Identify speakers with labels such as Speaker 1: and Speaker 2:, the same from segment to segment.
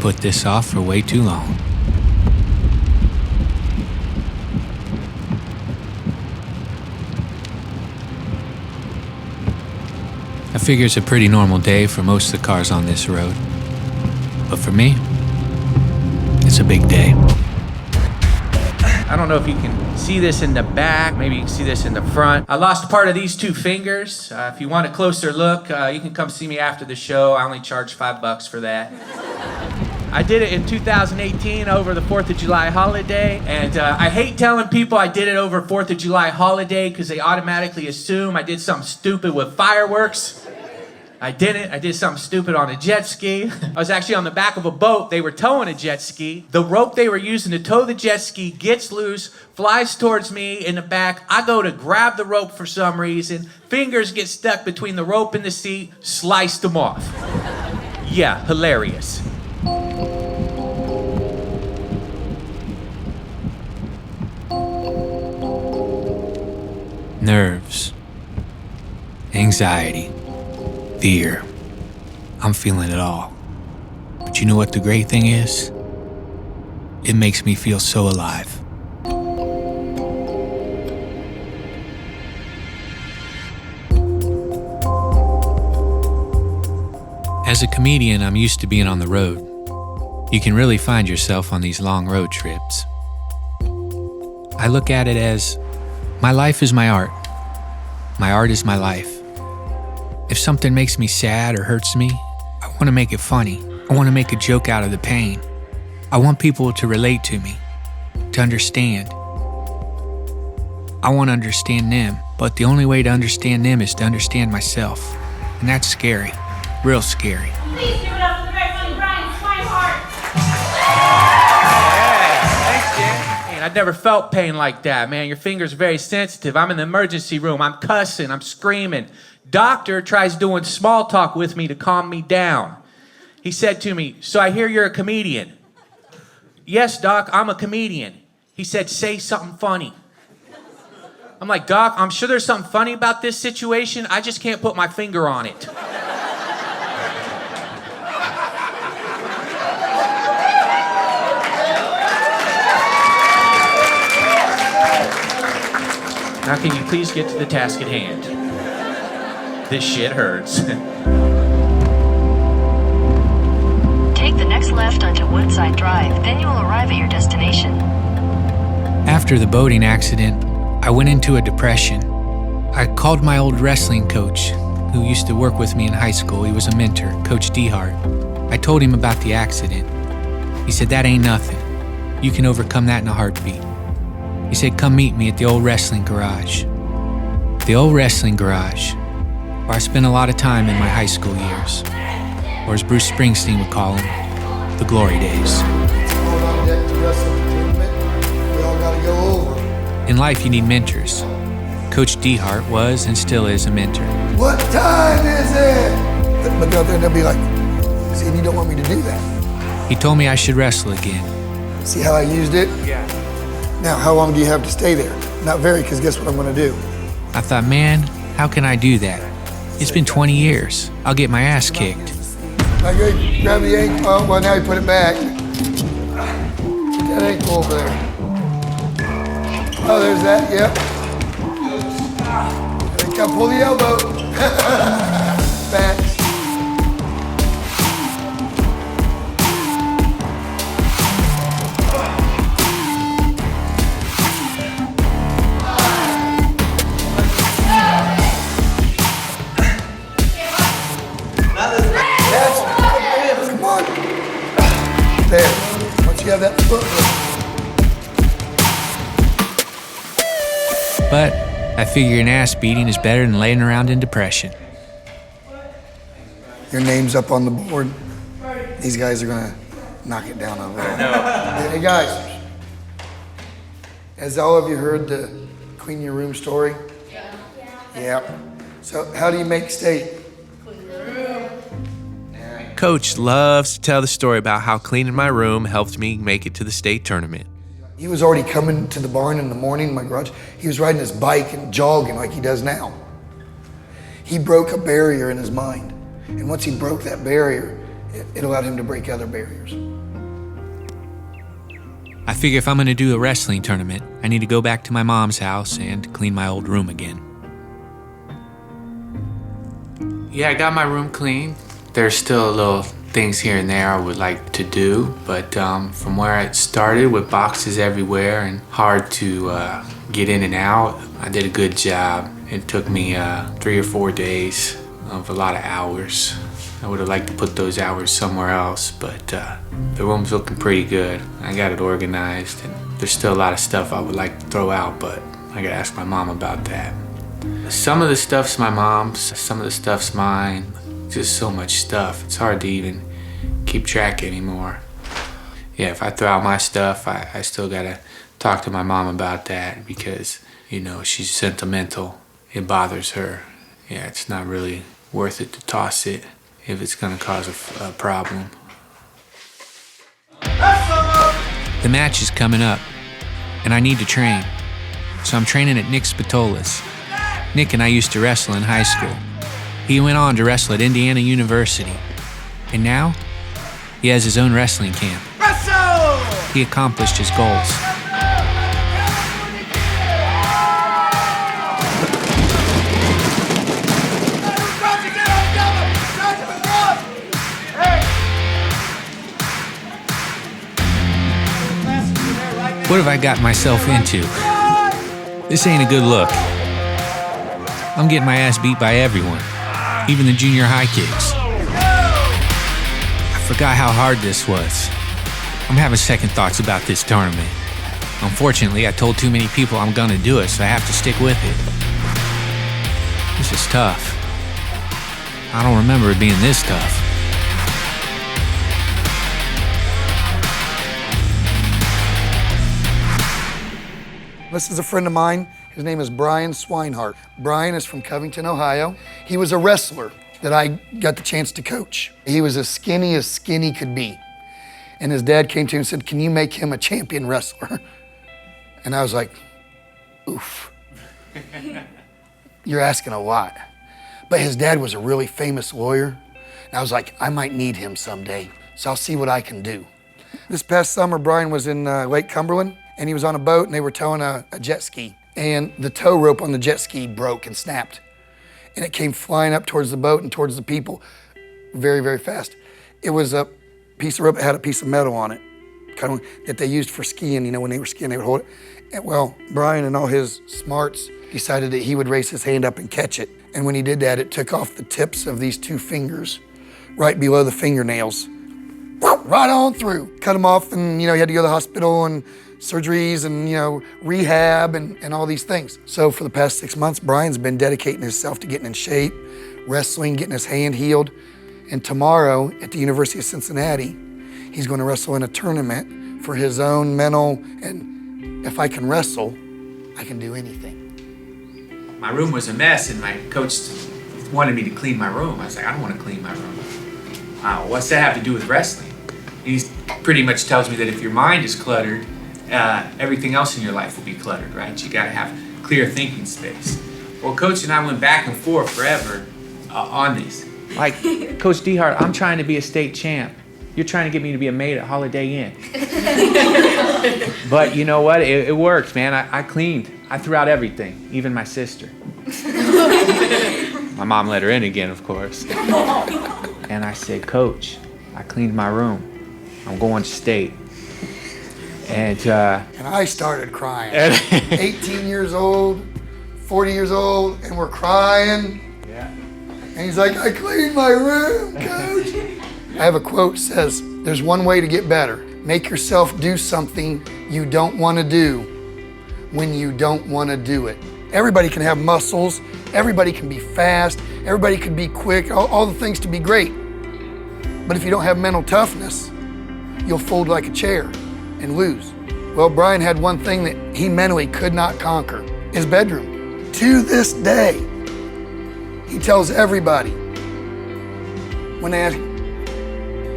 Speaker 1: put this off for way too long. I figure it's a pretty normal day for most of the cars on this road. But for me, it's a big day.
Speaker 2: I don't know if you can see this in the back, maybe you can see this in the front. I lost part of these two fingers. If you want a closer look, you can come see me after the show. I only charge $5 for that. I did it in 2018 over the 4th of July holiday, and I hate telling people I did it over 4th of July holiday because they automatically assume I did something stupid with fireworks. I didn't. I did something stupid on a jet ski. I was actually on the back of a boat. They were towing a jet ski. The rope they were using to tow the jet ski gets loose, flies towards me in the back. I go to grab the rope for some reason. Fingers get stuck between the rope and the seat, sliced them off. Yeah, hilarious.
Speaker 1: Nerves, anxiety, fear. I'm feeling it all. But you know what the great thing is? It makes me feel so alive. As a comedian, I'm used to being on the road. You can really find yourself on these long road trips. I look at it as my life is my art. My art is my life. If something makes me sad or hurts me, I want to make it funny. I want to make a joke out of the pain. I want people to relate to me, to understand. I want to understand them, but the only way to understand them is to understand myself. And that's scary, real scary.
Speaker 3: Please give it up for the very funny Brian Swinehart.
Speaker 2: Yeah, thanks, Jen. Man, I've never felt pain like that, man. Your finger's very sensitive. I'm in the emergency room. I'm cussing. I'm screaming. Doctor tries doing small talk with me to calm me down. He said to me, "So I hear you're a comedian." "Yes, Doc, I'm a comedian." He said, "Say something funny." I'm like, "Doc, I'm sure there's something funny about this situation. I just can't put my finger on it." Now can you please get to the task at hand? This shit hurts.
Speaker 4: Take the next left onto Woodside Drive, then you will arrive at your destination.
Speaker 1: After the boating accident, I went into a depression. I called my old wrestling coach, who used to work with me in high school. He was a mentor, Coach Dehart. I told him about the accident. He said, "That ain't nothing. You can overcome that in a heartbeat." He said, "Come meet me at the old wrestling garage." The old wrestling garage, where I spent a lot of time in my high school years, or as Bruce Springsteen would call them, the glory days. In life, you need mentors. Coach Dehart was and still is a mentor.
Speaker 5: What time is it? But they'll be like, "See, you don't want me to do that."
Speaker 1: He told me I should wrestle again.
Speaker 5: See how I used it?
Speaker 2: Yeah.
Speaker 5: Now, how long do you have to stay there? Not very, because guess what I'm going to do?
Speaker 1: I thought, man, how can I do that? It's been 20 years. I'll get my ass kicked.
Speaker 5: Now go grab the ankle. Oh, well, now you put it back. Get that ankle over there. Oh, there's that, yep. There you go, pull the elbow. Back. Come on. There. Once you have that foot.
Speaker 1: But I figure an ass beating is better than laying around in depression.
Speaker 5: Your name's up on the board. These guys are gonna knock it down over there. Hey guys, has all of you heard the clean your room story? Yeah. So how do you make steak?
Speaker 6: Coach loves to tell the story about how cleaning my room helped me make it to the state tournament.
Speaker 5: He was already coming to the barn in the morning, my garage. He was riding his bike and jogging like he does now. He broke a barrier in his mind. And once he broke that barrier, it allowed him to break other barriers.
Speaker 1: I figure if I'm going to do a wrestling tournament, I need to go back to my mom's house and clean my old room again. Yeah, I got my room clean. There's still little things here and there I would like to do, but from where it started with boxes everywhere and hard to get in and out, I did a good job. It took me 3 or 4 days of a lot of hours. I would have liked to put those hours somewhere else, but the room's looking pretty good. I got it organized, and there's still a lot of stuff I would like to throw out, but I gotta ask my mom about that. Some of the stuff's my mom's, some of the stuff's mine. Just so much stuff. It's hard to even keep track anymore. Yeah, if I throw out my stuff, I still gotta talk to my mom about that because, you know, she's sentimental. It bothers her. Yeah, it's not really worth it to toss it if it's gonna cause a problem. The match is coming up, and I need to train. So I'm training at Nick Spatola's. Nick and I used to wrestle in high school. He went on to wrestle at Indiana University. And now, he has his own wrestling camp. Wrestle! He accomplished his goals. What have I got myself into? This ain't a good look. I'm getting my ass beat by everyone, even the junior high kids. I forgot how hard this was. I'm having second thoughts about this tournament. Unfortunately, I told too many people I'm gonna do it, so I have to stick with it. This is tough. I don't remember it being this tough.
Speaker 5: This is a friend of mine. His name is Brian Swinehart. Brian is from Covington, Ohio. He was a wrestler that I got the chance to coach. He was as skinny could be. And his dad came to him and said, "Can you make him a champion wrestler?" And I was like, oof. You're asking a lot. But his dad was a really famous lawyer. And I was like, I might need him someday, so I'll see what I can do. This past summer, Brian was in Lake Cumberland, and he was on a boat, and they were towing a jet ski. And the tow rope on the jet ski broke and snapped. And it came flying up towards the boat and towards the people very, very fast. It was a piece of rope that had a piece of metal on it, kind of that they used for skiing. You know, when they were skiing, they would hold it. And well, Brian and all his smarts decided that he would raise his hand up and catch it. And when he did that, it took off the tips of these 2 fingers right below the fingernails, right on through. Cut them off, and, you know, he had to go to the hospital and surgeries and, you know, rehab and all these things. So for the past 6 months, Brian's been dedicating himself to getting in shape, wrestling, getting his hand healed. And tomorrow at the University of Cincinnati, he's going to wrestle in a tournament for his own mental, and if I can wrestle, I can do anything.
Speaker 2: My room was a mess, and my coach wanted me to clean my room. I was like, I don't want to clean my room. What's that have to do with wrestling? He pretty much tells me that if your mind is cluttered, everything else in your life will be cluttered, right? You got to have clear thinking space. Well, Coach and I went back and forth forever on these. Like, Coach Dehart, I'm trying to be a state champ. You're trying to get me to be a maid at Holiday Inn. But you know what? It worked, man. I cleaned. I threw out everything, even my sister. My mom let her in again, of course. And I said, Coach, I cleaned my room. I'm going to state. And
Speaker 5: I started crying. 18 years old, 40 years old, and we're crying.
Speaker 2: Yeah.
Speaker 5: And he's like, I cleaned my room, Coach. I have a quote that says, there's one way to get better. Make yourself do something you don't want to do when you don't want to do it. Everybody can have muscles. Everybody can be fast. Everybody can be quick, all the things to be great. But if you don't have mental toughness, you'll fold like a chair and lose. Well, Brian had one thing that he mentally could not conquer, his bedroom. To this day, he tells everybody when they ask,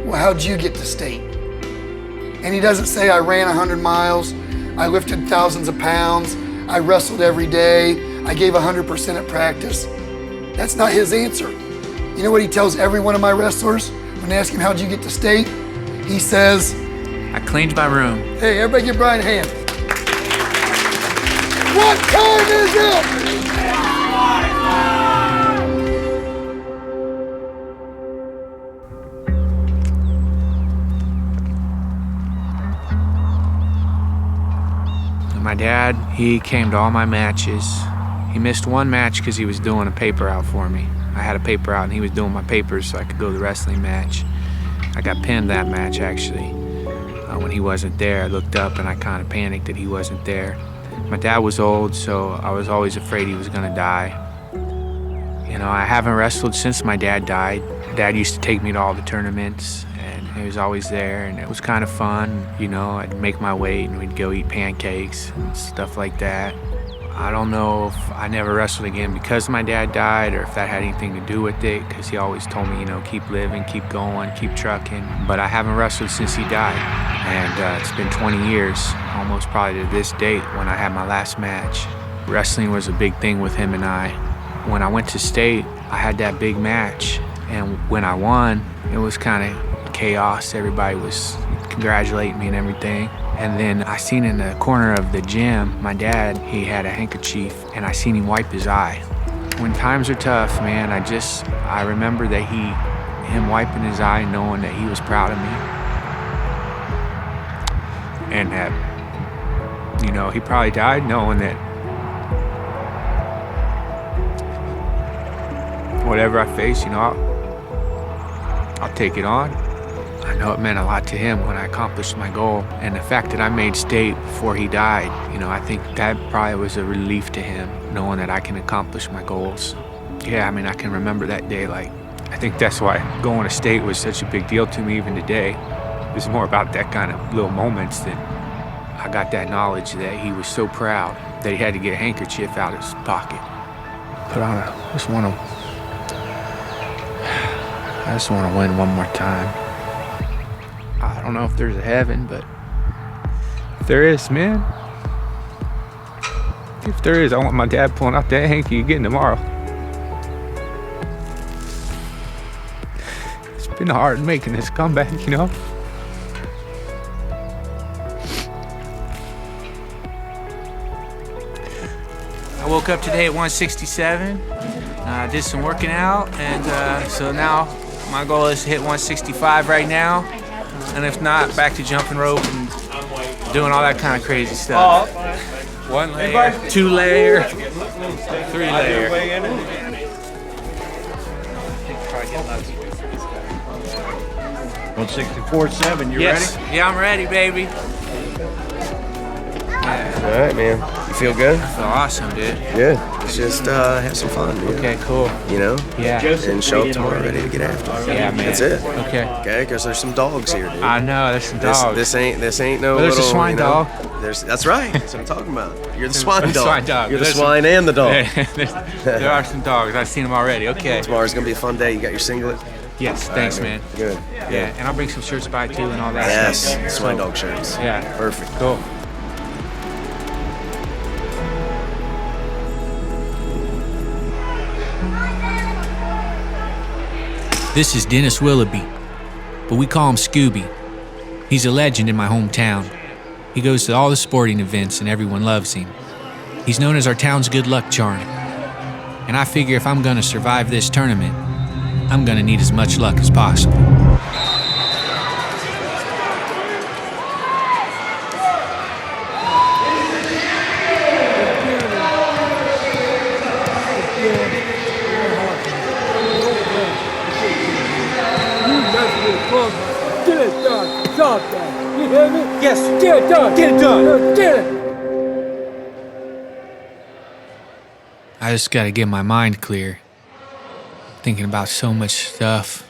Speaker 5: well, how'd you get to state? And he doesn't say, I ran 100 miles, I lifted thousands of pounds, I wrestled every day, I gave 100% at practice. That's not his answer. You know what he tells every one of my wrestlers When I ask him, how'd you get to state? He says,
Speaker 2: I cleaned my room.
Speaker 5: hey, everybody give Brian a hand. What time is it?
Speaker 2: My dad, he came to all my matches. He missed one match because he was doing a paper out for me. I had a paper out and he was doing my papers so I could go to the wrestling match. I got pinned that match actually. When he wasn't there, I looked up and I kind of panicked that he wasn't there. My dad was old, so I was always afraid he was gonna die. You know, I haven't wrestled since my dad died. Dad used to take me to all the tournaments and he was always there and it was kind of fun. You know, I'd make my weight and we'd go eat pancakes and stuff like that. I don't know if I never wrestled again because my dad died or if that had anything to do with it, because he always told me, you know, keep living, keep going, keep trucking. But I haven't wrestled since he died. And it's been 20 years, almost probably to this date, when I had my last match. Wrestling was a big thing with him and I. When I went to state, I had that big match. And when I won, it was kind of chaos. Everybody was congratulating me and everything. And then I seen in the corner of the gym, my dad, he had a handkerchief, and I seen him wipe his eye. When times are tough, man, I remember that him wiping his eye, knowing that he was proud of me. And that, you know, he probably died knowing that whatever I face, you know, I'll take it on. I know it meant a lot to him when I accomplished my goal. And the fact that I made state before he died, you know, I think that probably was a relief to him, knowing that I can accomplish my goals. Yeah, I mean, I can remember that day. Like, I think that's why going to state was such a big deal to me even today. It was more about that kind of little moments that I got that knowledge that he was so proud that he had to get a handkerchief out of his pocket. But I just want to win one more time. I don't know if there's a heaven, but if there is, man, if there is, I want my dad pulling out that hanky again tomorrow. It's been hard making this comeback, you know? I woke up today at 167, did some working out, and so now my goal is to hit 165 right now. And if not, back to jumping rope and doing all that kind of crazy stuff. 1 layer, 2 layer, 3 layer.
Speaker 7: 164.7, you ready?
Speaker 2: Yeah, I'm ready, baby.
Speaker 7: All right, man. You feel good?
Speaker 2: I feel awesome, dude.
Speaker 7: Good. Let's just have some fun, dude.
Speaker 2: Okay, cool.
Speaker 7: You know?
Speaker 2: Yeah.
Speaker 7: And show up tomorrow ready to get after it.
Speaker 2: Yeah, man.
Speaker 7: That's it.
Speaker 2: Okay.
Speaker 7: Okay, because there's some dogs here, dude.
Speaker 2: I know, there's some dogs.
Speaker 7: This ain't no
Speaker 2: Well, there's
Speaker 7: little,
Speaker 2: a swine dog.
Speaker 7: That's right. That's what I'm talking about. You're the swine dog.
Speaker 2: Swine dog.
Speaker 7: You're the
Speaker 2: There's
Speaker 7: swine and the dog.
Speaker 2: There are some dogs. I've seen them already. Okay.
Speaker 7: Tomorrow's gonna be a fun day. You got your singlet?
Speaker 2: Yes, thanks, man.
Speaker 7: Good.
Speaker 2: Yeah, and I'll bring some shirts by too and all that.
Speaker 7: Yes, swine dog shirts.
Speaker 2: Yeah.
Speaker 7: Perfect.
Speaker 2: Cool. This is Dennis Willoughby, but we call him Scooby. He's a legend in my hometown. He goes to all the sporting events and everyone loves him. He's known as our town's good luck charm. And I figure if I'm gonna survive this tournament, I'm gonna need as much luck as possible.
Speaker 8: Get it done. Stop that. You hear me? Yes. Get it done. Get it done. Get it.
Speaker 1: I just gotta get my mind clear. Thinking about so much stuff.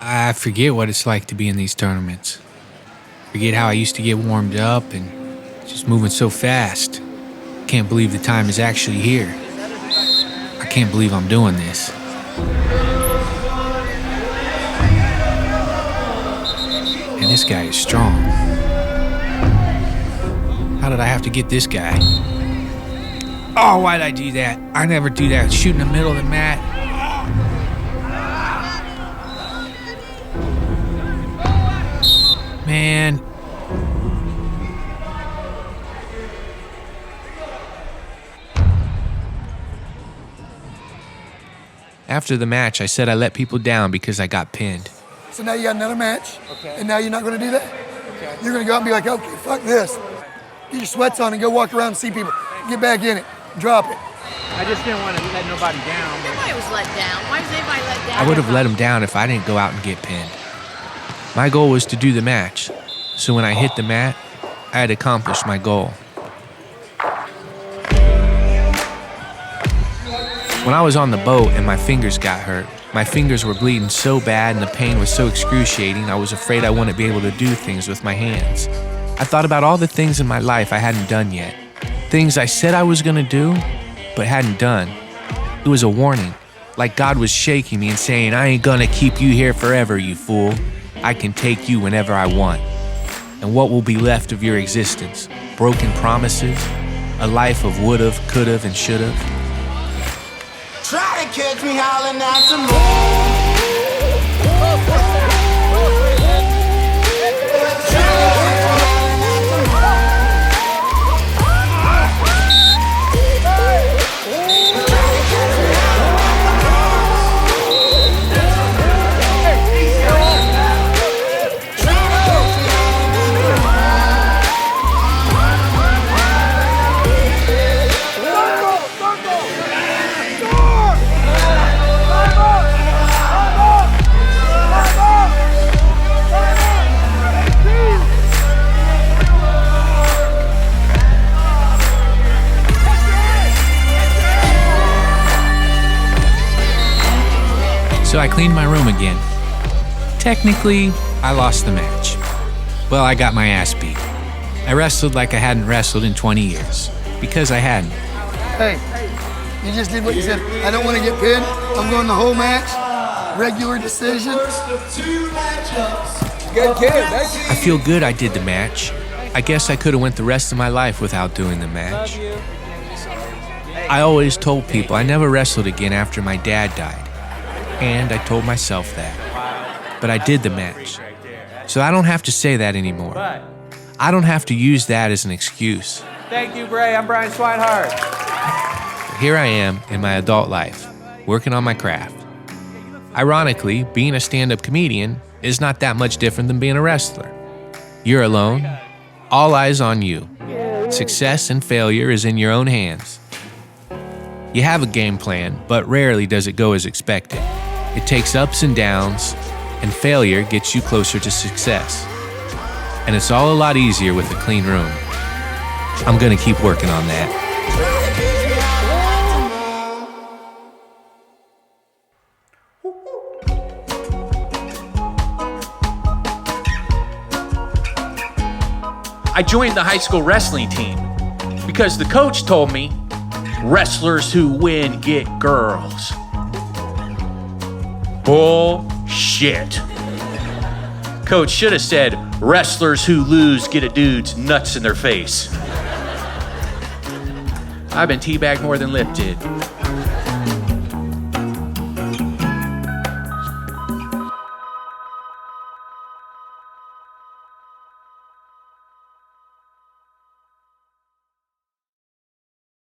Speaker 1: I forget what it's like to be in these tournaments. Forget how I used to get warmed up and just moving so fast. Can't believe the time is actually here. I can't believe I'm doing this. And this guy is strong. How did I have to get this guy? Oh, why'd I do that? I never do that. Shoot in the middle of the mat. Man. After the match, I said I let people down because I got pinned.
Speaker 5: So now you got another match, and now you're not going to do that? Okay. You're going to go out and be like, okay, fuck this. Get your sweats on and go walk around and see people. Get back in it. Drop it.
Speaker 2: I just didn't want to let nobody down.
Speaker 9: Nobody was let down. Why was anybody let down?
Speaker 1: I would have let him down if I didn't go out and get pinned. My goal was to do the match, so when I hit the mat, I had accomplished my goal. When I was on the boat and my fingers got hurt, my fingers were bleeding so bad and the pain was so excruciating, I was afraid I wouldn't be able to do things with my hands. I thought about all the things in my life I hadn't done yet. Things I said I was gonna do, but hadn't done. It was a warning, like God was shaking me and saying, I ain't gonna keep you here forever, you fool. I can take you whenever I want. And what will be left of your existence? Broken promises? A life of would've, could've, and should've?
Speaker 10: Try to catch me howling at the moon.
Speaker 1: So I cleaned my room again. Technically, I lost the match. Well, I got my ass beat. I wrestled like I hadn't wrestled in 20 years. Because I hadn't.
Speaker 5: Hey, you just did what you said. I don't want to get pinned. I'm going the whole match. Regular decision.
Speaker 8: Good kid, thank you.
Speaker 1: I feel good I did the match. I guess I could have went the rest of my life without doing the match. I always told people I never wrestled again after my dad died. And I told myself that. But I did the match. So I don't have to say that anymore. I don't have to use that as an excuse.
Speaker 2: Thank you, Brea. I'm Brian Swinehart.
Speaker 1: But here I am in my adult life, working on my craft. Ironically, being a stand-up comedian is not that much different than being a wrestler. You're alone, all eyes on you. Success and failure is in your own hands. You have a game plan, but rarely does it go as expected. It takes ups and downs, and failure gets you closer to success. And it's all a lot easier with a clean room. I'm gonna keep working on that.
Speaker 2: I joined the high school wrestling team because the coach told me wrestlers who win get girls. Bullshit. Coach should have said wrestlers who lose get a dude's nuts in their face. I've been teabagged more than lifted.